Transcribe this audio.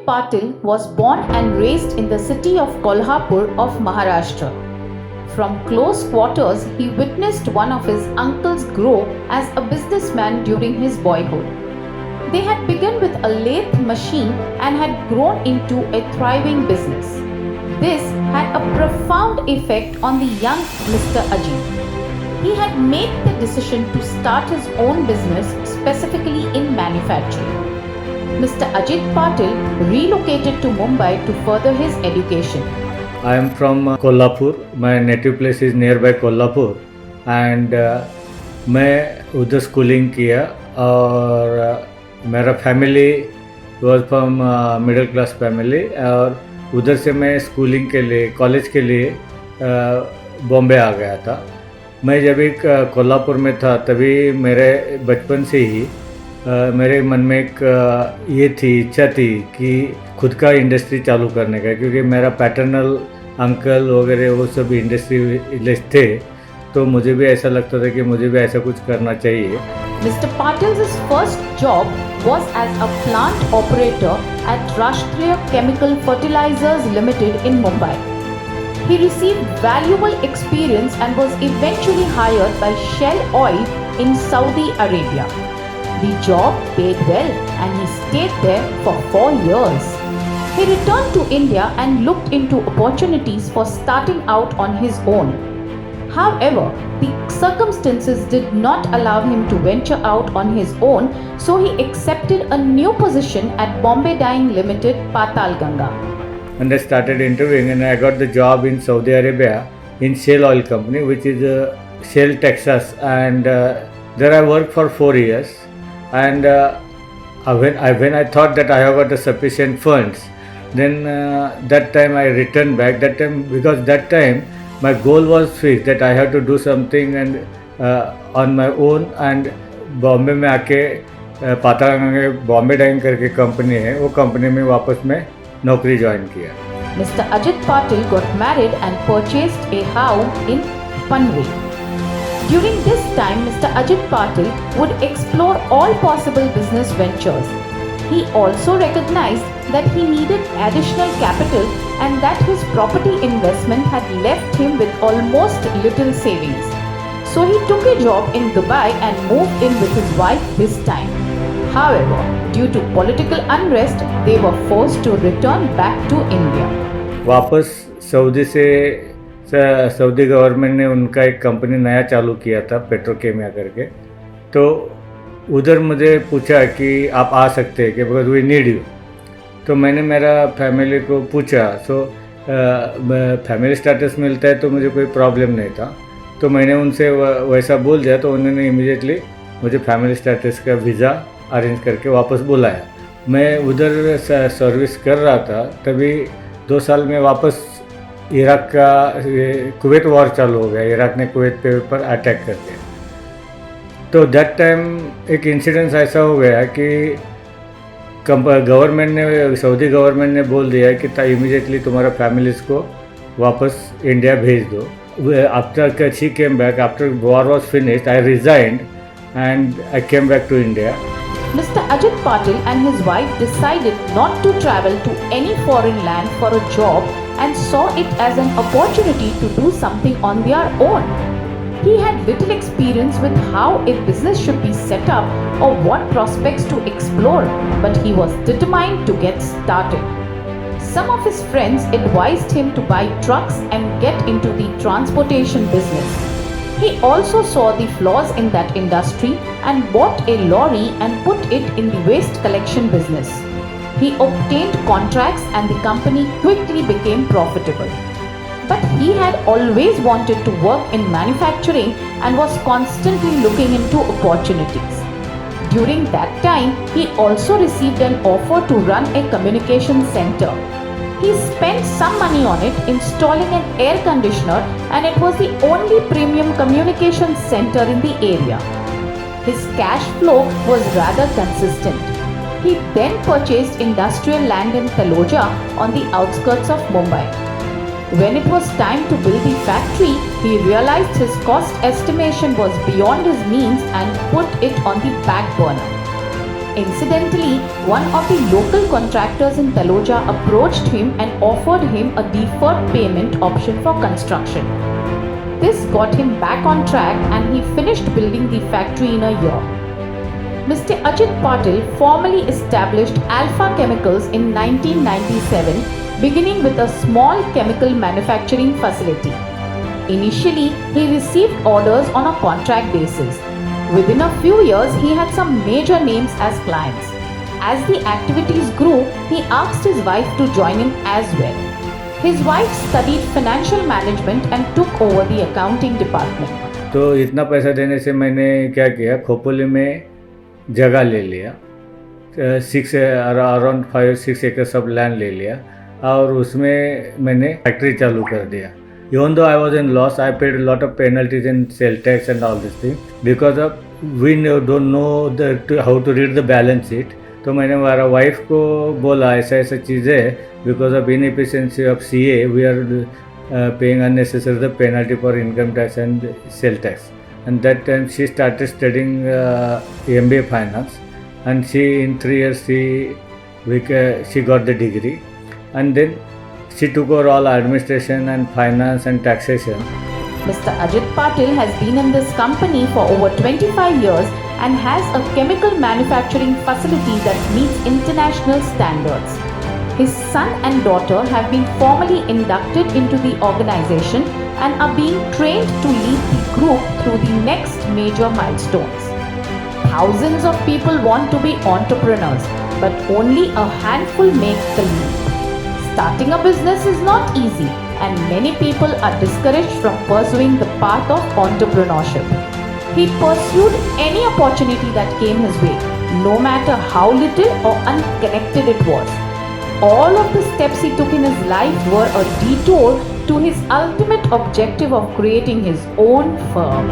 Patil was born and raised in the city of Kolhapur of Maharashtra. From close quarters, he witnessed one of his uncles grow as a businessman during his boyhood. They had begun with a lathe machine and had grown into a thriving business. This had a profound effect on the young Mr. Ajit. He had made the decision to start his own business, specifically in manufacturing. Mr. Ajit Patil relocated to Mumbai to further his education. I am from Kolhapur. My native place is nearby Kolhapur, and मैं उधर schooling किया और मेरा family was from middle class family और उधर से मैं schooling के लिए कॉलेज के लिए बॉम्बे आ गया था. मैं जब एक कोल्हापुर में था तभी मेरे बचपन से ही मेरे मन में एक ये थी इच्छा थी कि खुद का इंडस्ट्री चालू करने का, क्योंकि मेरा पैटर्नल अंकल वगैरह वो सब इंडस्ट्री थे, तो मुझे भी ऐसा लगता था कि मुझे भी ऐसा कुछ करना चाहिए. Mr. Patil's first job was as a plant operator at Rashtriya Chemical Fertilizers Limited in Mumbai. He received valuable experience and was eventually hired by Shell Oil in Saudi Arabia. The job paid well and he stayed there for 4 years. He returned to India and looked into opportunities for starting out on his own. However, the circumstances did not allow him to venture out on his own, so he accepted a new position at Bombay Dyeing Limited, Patal Ganga. And I started interviewing, and I got the job in Saudi Arabia in Shell Oil Company, which is Shell Texas, and there I worked for 4 years. And when I thought that I have got the sufficient funds, then that time I returned back. That time, because that time my goal was fixed that I have to do something and on my own. And Bombay में आके Patalganga Bombay dying करके company है, वो company में वापस मैं नौकरी join किया. Mr. Ajit Patil got married and purchased a house in Panvel. During this time, Mr. Ajit Patil would explore all possible business ventures. He also recognized that he needed additional capital and that his property investment had left him with almost little savings. So he took a job in Dubai and moved in with his wife this time. However, due to political unrest, they were forced to return back to India. वापस Saudi government ने उनका एक company नया चालू किया था पेट्रोकेमिया करके, तो उधर मुझे पूछा कि आप आ सकते हैं कि बिकॉज वी नीड यू. तो मैंने मेरा फैमिली को पूछा, सो फैमिली स्टेटस मिलता है तो मुझे कोई प्रॉब्लम नहीं था, तो मैंने उनसे वैसा बोल दिया, तो उन्होंने इमीडिएटली मुझे फैमिली स्टेटस का वीज़ा अरेंज करके वापस बुलाया. मैं उधर सर्विस कर रहा था, तभी 2 साल में वापस इराक का कुवैत वॉर चालू हो गया. इराक ने कुवैत पे ऊपर अटैक कर दिया. तो दैट टाइम एक इंसिडेंस ऐसा हो गया कि गवर्नमेंट ने सऊदी गवर्नमेंट ने बोल दिया कि इमीडिएटली तुम्हारा फैमिलीज़ को वापस इंडिया भेज दो. After she came back, after war was finished, I resigned and I came back to India. Mr. Ajit Patil and his wife decided not to travel to any foreign land for a job and saw it as an opportunity to do something on their own. He had little experience with how a business should be set up or what prospects to explore, but he was determined to get started. Some of his friends advised him to buy trucks and get into the transportation business. He also saw the flaws in that industry and bought a lorry and put it in the waste collection business. He obtained contracts and the company quickly became profitable. But he had always wanted to work in manufacturing and was constantly looking into opportunities. During that time, he also received an offer to run a communication center. He spent some money on it, installing an air conditioner, and it was the only premium communication center in the area. His cash flow was rather consistent. He then purchased industrial land in Taloja on the outskirts of Mumbai. When it was time to build the factory, he realized his cost estimation was beyond his means and put it on the back burner. Incidentally, one of the local contractors in Taloja approached him and offered him a deferred payment option for construction. This got him back on track and he finished building the factory in a year. Mr. Ajit Patil formally established Alpha Chemicals in 1997, beginning with a small chemical manufacturing facility. Initially, he received orders on a contract basis. Within a few years, he had some major names as clients. As the activities grew, he asked his wife to join him as well. His wife studied financial management and took over the accounting department. तो इतना पैसा देने से मैंने क्या किया, खोपोली में जगह ले लिया, अराउंड 5-6 एकड़ सब लैंड ले लिया और उसमें मैंने फैक्ट्री चालू कर दिया. Even though I was in loss, I paid a lot of penalties in sales tax and all this thing because of we don't know how to read the balance sheet. तो मैंने हमारा wife को बोला ऐसा ऐसा चीज़ है, because of inefficiency of CA we are paying unnecessary the penalty for income tax and sale tax. And that time she started studying MBA finance, and she in 3 years she got the degree, and then she took over all administration and finance and taxation. Mr. Ajit Patil has been in this company for over 25 years and has a chemical manufacturing facility that meets international standards. His son and daughter have been formally inducted into the organization and are being trained to lead the group through the next major milestones. Thousands of people want to be entrepreneurs, but only a handful make the leap. Starting a business is not easy, and many people are discouraged from pursuing the path of entrepreneurship. He pursued any opportunity that came his way, no matter how little or unconnected it was. All of the steps he took in his life were a detour to his ultimate objective of creating his own firm.